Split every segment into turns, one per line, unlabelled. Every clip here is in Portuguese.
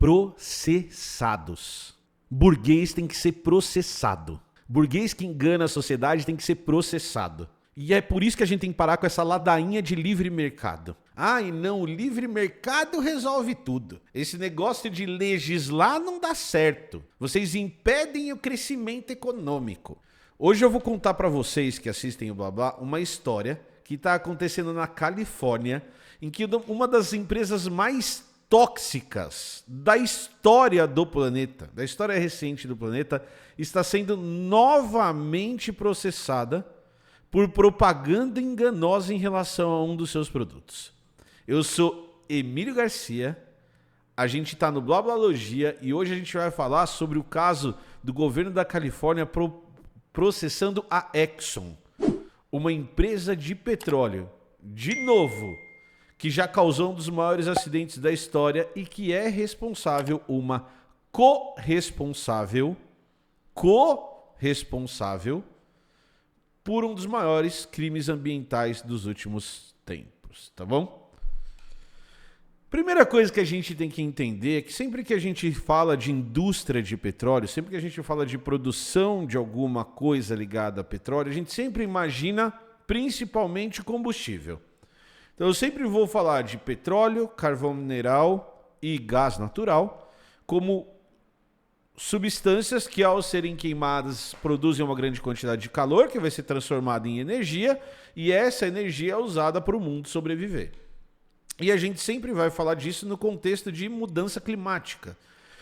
processados. Burguês tem que ser processado. Burguês que engana a sociedade tem que ser processado. E é por isso que a gente tem que parar com essa ladainha de livre mercado. Ah, e não, o livre mercado resolve tudo. Esse negócio de legislar não dá certo. Vocês impedem o crescimento econômico. Hoje eu vou contar para vocês que assistem o Blá Blá uma história que está acontecendo na Califórnia, em que uma das empresas mais tóxicas da história do planeta, da história recente do planeta, está sendo novamente processada por propaganda enganosa em relação a um dos seus produtos. Eu sou Emílio Garcia, a gente está no Blá Blalogia e hoje a gente vai falar sobre o caso do governo da Califórnia processando a Exxon, uma empresa de petróleo, de novo, que já causou um dos maiores acidentes da história e que é responsável, uma corresponsável por um dos maiores crimes ambientais dos últimos tempos, tá bom? Primeira coisa que a gente tem que entender é que sempre que a gente fala de indústria de petróleo, sempre que a gente fala de produção de alguma coisa ligada a petróleo, a gente sempre imagina principalmente combustível. Então eu sempre vou falar de petróleo, carvão mineral e gás natural como substâncias que, ao serem queimadas, produzem uma grande quantidade de calor que vai ser transformada em energia e essa energia é usada para o mundo sobreviver. E a gente sempre vai falar disso no contexto de mudança climática.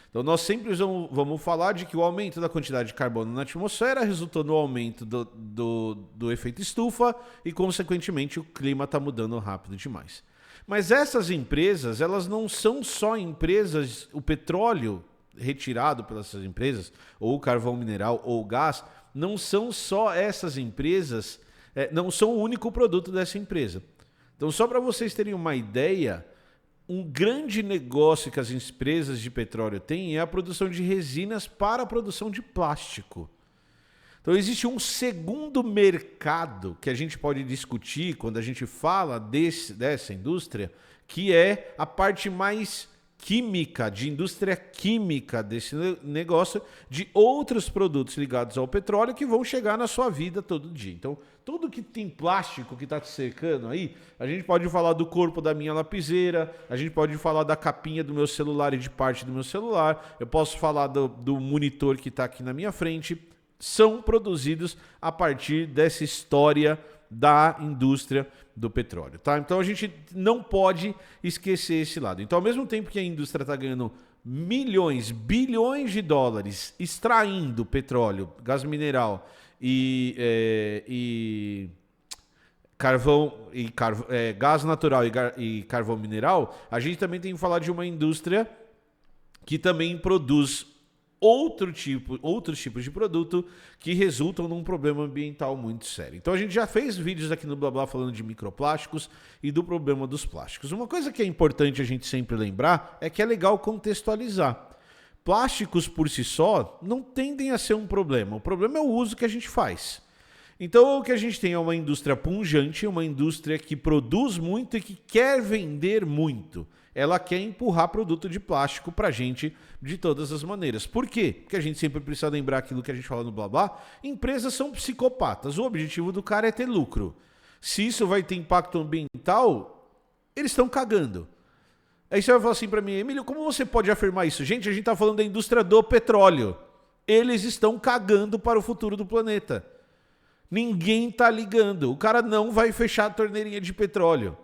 Então nós sempre vamos falar de que o aumento da quantidade de carbono na atmosfera resultou no aumento do efeito estufa e, consequentemente, o clima está mudando rápido demais. Mas essas empresas, elas não são só empresas, o petróleo retirado pelas empresas, ou o carvão mineral, ou o gás, não são só essas empresas, não são o único produto dessa empresa. Então, só para vocês terem uma ideia, um grande negócio que as empresas de petróleo têm é a produção de resinas para a produção de plástico. Então, existe um segundo mercado que a gente pode discutir quando a gente fala dessa indústria, que é a parte mais química, de indústria química desse negócio, de outros produtos ligados ao petróleo que vão chegar na sua vida todo dia. Então, tudo que tem plástico que está te cercando aí, a gente pode falar do corpo da minha lapiseira, a gente pode falar da capinha do meu celular e de parte do meu celular, eu posso falar do monitor que está aqui na minha frente, são produzidos a partir dessa história da indústria do petróleo, tá? Então a gente não pode esquecer esse lado. Então, ao mesmo tempo que a indústria está ganhando milhões, bilhões de dólares extraindo petróleo, gás mineral e gás natural e carvão mineral, a gente também tem que falar de uma indústria que também produz outros tipos de produto que resultam num problema ambiental muito sério. Então a gente já fez vídeos aqui no Blá Blá falando de microplásticos e do problema dos plásticos. Uma coisa que é importante a gente sempre lembrar é que é legal contextualizar. Plásticos por si só não tendem a ser um problema. O problema é o uso que a gente faz. Então o que a gente tem é uma indústria pujante, uma indústria que produz muito e que quer vender muito. Ela quer empurrar produto de plástico pra gente de todas as maneiras. Por quê? Porque a gente sempre precisa lembrar aquilo que a gente fala no Blá Blá. Empresas são psicopatas. O objetivo do cara é ter lucro. Se isso vai ter impacto ambiental, eles estão cagando. Aí você vai falar assim pra mim, Emílio, como você pode afirmar isso? Gente, a gente tá falando da indústria do petróleo. Eles estão cagando para o futuro do planeta. Ninguém tá ligando. O cara não vai fechar a torneirinha de petróleo.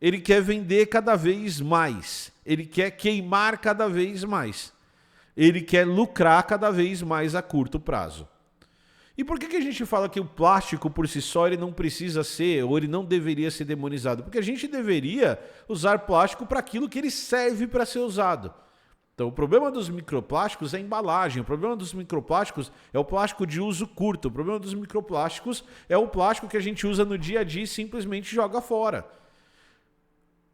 Ele quer vender cada vez mais. Ele quer queimar cada vez mais. Ele quer lucrar cada vez mais a curto prazo. E por que a gente fala que o plástico por si só ele não precisa ser, ou ele não deveria ser demonizado? Porque a gente deveria usar plástico para aquilo que ele serve para ser usado. Então o problema dos microplásticos é a embalagem, o problema dos microplásticos é o plástico de uso curto, o problema dos microplásticos é o plástico que a gente usa no dia a dia e simplesmente joga fora.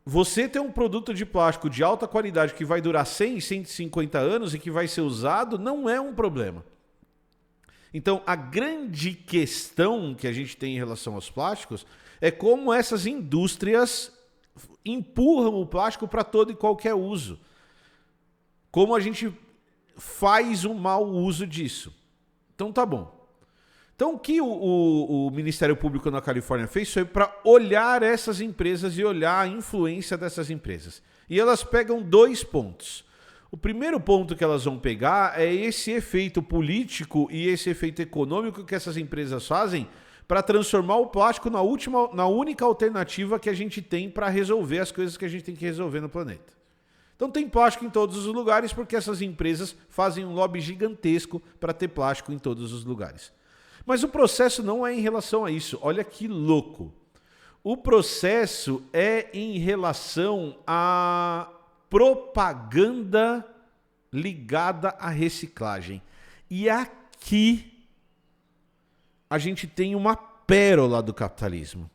Você ter um produto de plástico de alta qualidade que vai durar 100, 150 anos e que vai ser usado não é um problema. Então, a grande questão que a gente tem em relação aos plásticos é como essas indústrias empurram o plástico para todo e qualquer uso. como a gente faz um mau uso disso. Então tá bom. Então o que o Ministério Público na Califórnia fez foi para olhar essas empresas e olhar a influência dessas empresas. E elas pegam 2 pontos. O primeiro ponto que elas vão pegar é esse efeito político e esse efeito econômico que essas empresas fazem para transformar o plástico na única alternativa que a gente tem para resolver as coisas que a gente tem que resolver no planeta. Então tem plástico em todos os lugares porque essas empresas fazem um lobby gigantesco para ter plástico em todos os lugares. Mas o processo não é em relação a isso. Olha que louco. O processo é em relação à propaganda ligada à reciclagem. E aqui a gente tem uma pérola do capitalismo.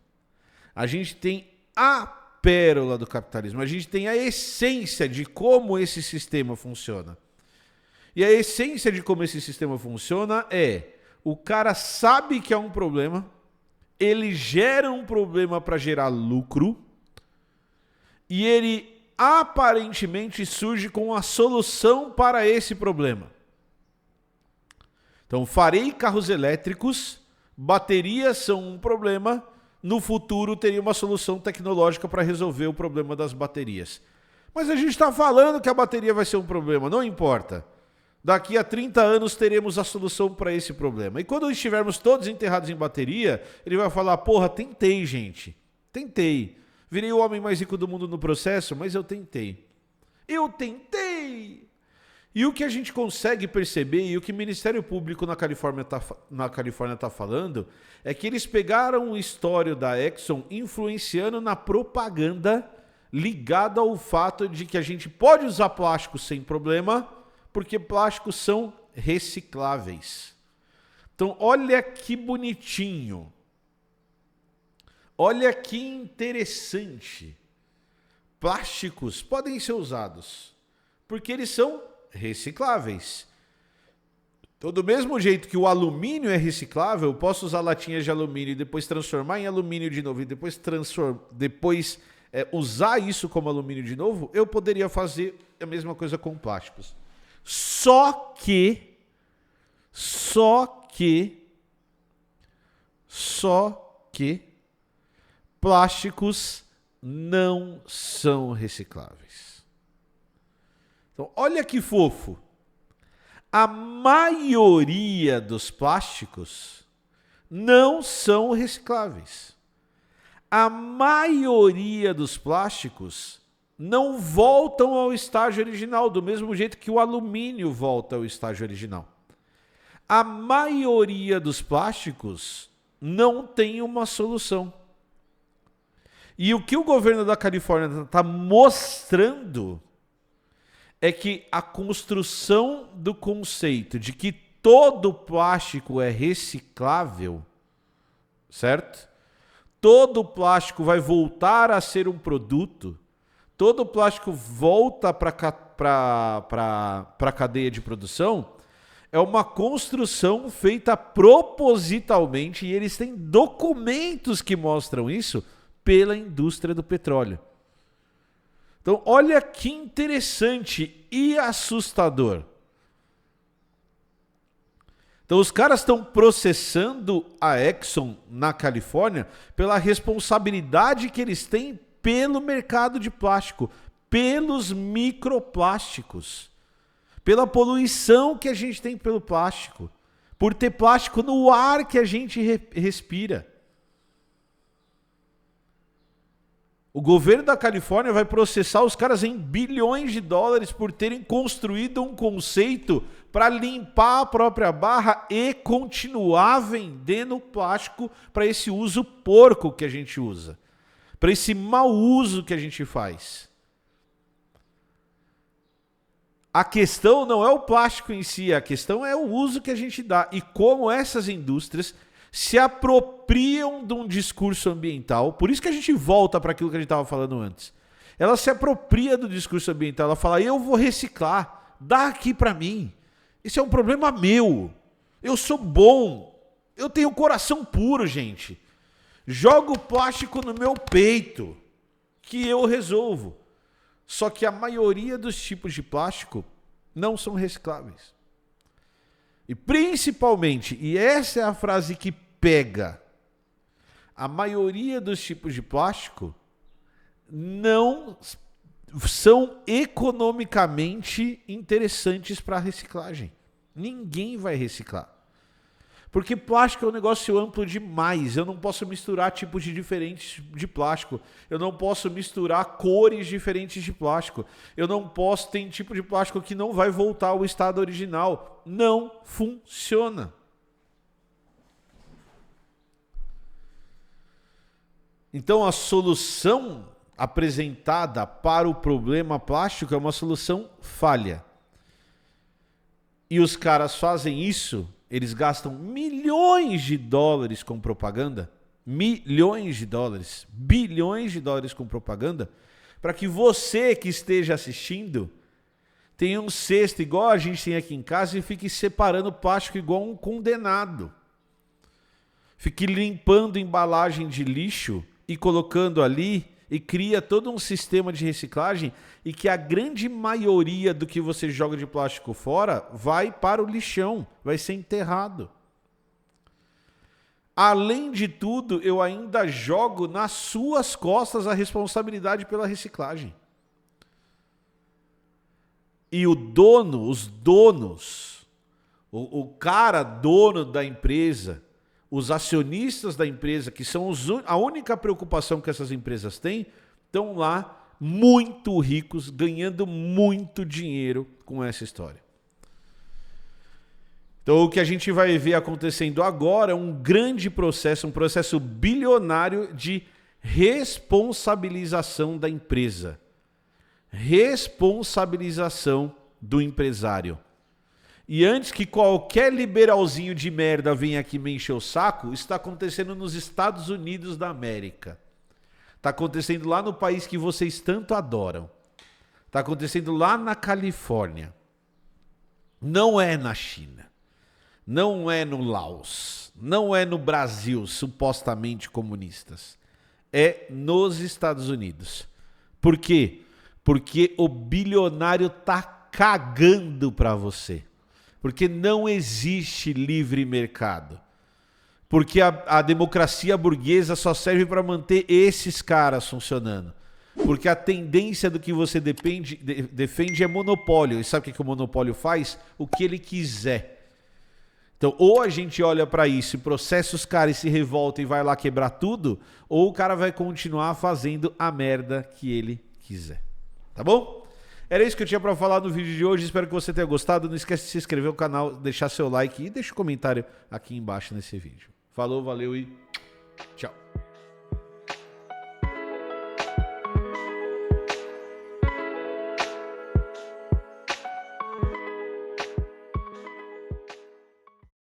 A gente tem a pérola do capitalismo. A gente tem a essência de como esse sistema funciona. E a essência de como esse sistema funciona é: o cara sabe que é um problema, ele gera um problema para gerar lucro e ele aparentemente surge com a solução para esse problema. Então, farei carros elétricos, baterias são um problema, no futuro teria uma solução tecnológica para resolver o problema das baterias. Mas a gente está falando que a bateria vai ser um problema, não importa. Daqui a 30 anos teremos a solução para esse problema. E quando estivermos todos enterrados em bateria, ele vai falar: porra, tentei, gente. Tentei. Virei o homem mais rico do mundo no processo, mas eu tentei. Eu tentei! E o que a gente consegue perceber, e o que o Ministério Público na Califórnia está falando, é que eles pegaram o histórico da Exxon influenciando na propaganda ligada ao fato de que a gente pode usar plástico sem problema, porque plásticos são recicláveis. Então, olha que bonitinho. Olha que interessante. Plásticos podem ser usados, porque eles são recicláveis. Então, do mesmo jeito que o alumínio é reciclável, eu posso usar latinhas de alumínio e depois transformar em alumínio de novo e depois usar isso como alumínio de novo, eu poderia fazer a mesma coisa com plásticos. Só que plásticos não são recicláveis. Então, olha que fofo. A maioria dos plásticos não são recicláveis. A maioria dos plásticos não voltam ao estágio original, do mesmo jeito que o alumínio volta ao estágio original. A maioria dos plásticos não tem uma solução. E o que o governo da Califórnia está mostrando é que a construção do conceito de que todo plástico é reciclável, certo? Todo plástico vai voltar a ser um produto, todo plástico volta para a cadeia de produção, é uma construção feita propositalmente, e eles têm documentos que mostram isso, pela indústria do petróleo. Então, olha que interessante e assustador. Então, os caras estão processando a Exxon na Califórnia pela responsabilidade que eles têm pelo mercado de plástico, pelos microplásticos, pela poluição que a gente tem pelo plástico, por ter plástico no ar que a gente respira. O governo da Califórnia vai processar os caras em bilhões de dólares por terem construído um conceito para limpar a própria barra e continuar vendendo plástico para esse uso porco que a gente usa, para esse mau uso que a gente faz. A questão não é o plástico em si, a questão é o uso que a gente dá e como essas indústrias se apropriam de um discurso ambiental. Por isso que a gente volta para aquilo que a gente estava falando antes. Ela se apropria do discurso ambiental, ela fala: eu vou reciclar, dá aqui para mim. Isso é um problema meu. Eu sou bom. Eu tenho coração puro, gente. Joga o plástico no meu peito, que eu resolvo. Só que a maioria dos tipos de plástico não são recicláveis. E principalmente, e essa é a frase que pega, a maioria dos tipos de plástico não são economicamente interessantes para reciclagem. Ninguém vai reciclar. Porque plástico é um negócio amplo demais. Eu não posso misturar tipos diferentes de plástico. Eu não posso misturar cores diferentes de plástico. Eu não posso... Tem tipo de plástico que não vai voltar ao estado original. Não funciona. Então a solução apresentada para o problema plástico é uma solução falha. E os caras fazem isso, eles gastam milhões de dólares com propaganda, milhões de dólares, bilhões de dólares com propaganda, para que você que esteja assistindo tenha um cesto igual a gente tem aqui em casa e fique separando plástico igual um condenado. Fique limpando embalagem de lixo e colocando ali e cria todo um sistema de reciclagem e que a grande maioria do que você joga de plástico fora vai para o lixão, vai ser enterrado. Além de tudo, eu ainda jogo nas suas costas a responsabilidade pela reciclagem. E o dono, os donos, o cara dono da empresa, os acionistas da empresa, que são a única preocupação que essas empresas têm, estão lá muito ricos, ganhando muito dinheiro com essa história. Então o que a gente vai ver acontecendo agora é um grande processo, um processo bilionário de responsabilização da empresa. Responsabilização do empresário. E antes que qualquer liberalzinho de merda venha aqui me encher o saco, isso está acontecendo nos Estados Unidos da América. Está acontecendo lá no país que vocês tanto adoram. Está acontecendo lá na Califórnia. Não é na China. Não é no Laos. Não é no Brasil, supostamente comunistas. É nos Estados Unidos. Por quê? Porque o bilionário está cagando para você. Porque não existe livre mercado. Porque a democracia burguesa só serve para manter esses caras funcionando. Porque a tendência do que você defende é monopólio. E sabe o que o monopólio faz? O que ele quiser. Então, ou a gente olha para isso e processa os caras e se revolta e vai lá quebrar tudo, ou o cara vai continuar fazendo a merda que ele quiser. Tá bom? Era isso que eu tinha para falar no vídeo de hoje. Espero que você tenha gostado. Não esquece de se inscrever no canal, deixar seu like e deixa um comentário aqui embaixo nesse vídeo. Falou, valeu e tchau.